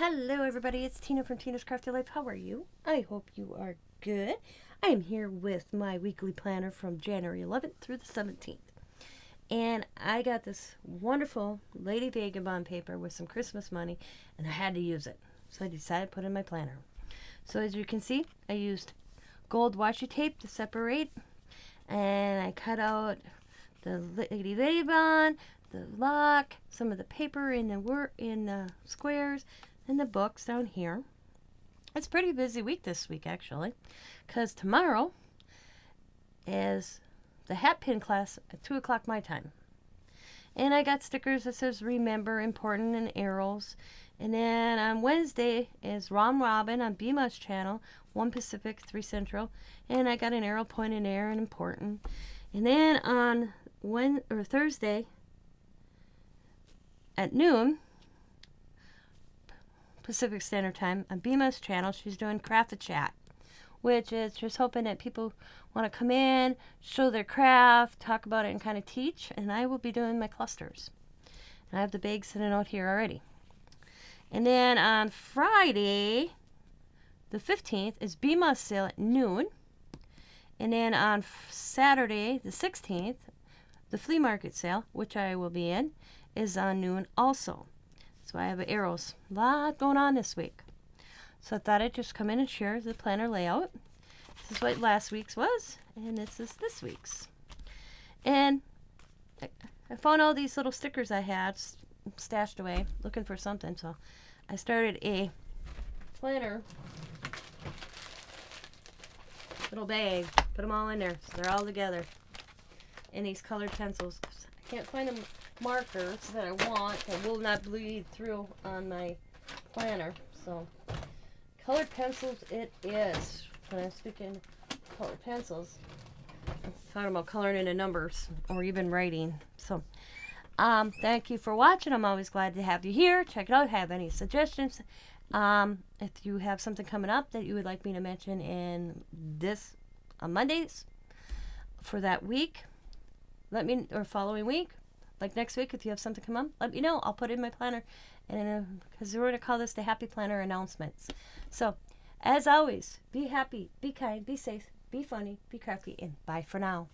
Hello everybody, it's Tina from Tina's Crafty Life. How are you? I hope you are good. I am here with my weekly planner from January 11th through the 17th. And I got this wonderful Lady Vagabond paper with some Christmas money, and I had to use it. So I decided to put it in my planner. So as you can see, I used gold washi tape to separate, and I cut out the Lady Vagabond, the lock, some of the paper in the squares, and the books down here. It's a pretty busy week this week, actually, because tomorrow is the hat pin class at 2 o'clock my time. And I got stickers that says remember, important, and arrows. And then on Wednesday is Rom Robin on BMUS channel, 1 Pacific, 3 Central. And I got an arrow pointing there and important. And then on Thursday at noon Pacific Standard Time on BMUS channel, she's doing Craft a Chat, which is just hoping that people want to come in, show their craft, talk about it, and kind of teach. And I will be doing my clusters. And I have the bags sitting out here already. And then on Friday, the 15th, is BMUS sale at noon. And then on Saturday, the 16th, the flea market sale, which I will be in, is on noon also. So I have arrows. A lot going on this week. So I thought I'd just come in and share the planner layout. This is what last week's was, and this is this week's. And I found all these little stickers I had stashed away, looking for something. So I started a planner little bag. Put them all in there, so they're all together. And these colored pencils. I can't find them markers that I want that will not bleed through on my planner. So colored pencils it is. When I'm speaking colored pencils, I'm talking about coloring into numbers or even writing. So thank you for watching. I'm always glad to have you here. Check it out. Have any suggestions? If you have something coming up that you would like me to mention in this on Mondays for that week, let me, or following week, like next week, if you have something come up, let me know. I'll put it in my planner, and because we're going to call this the Happy Planner Announcements. So, as always, be happy, be kind, be safe, be funny, be crafty, and bye for now.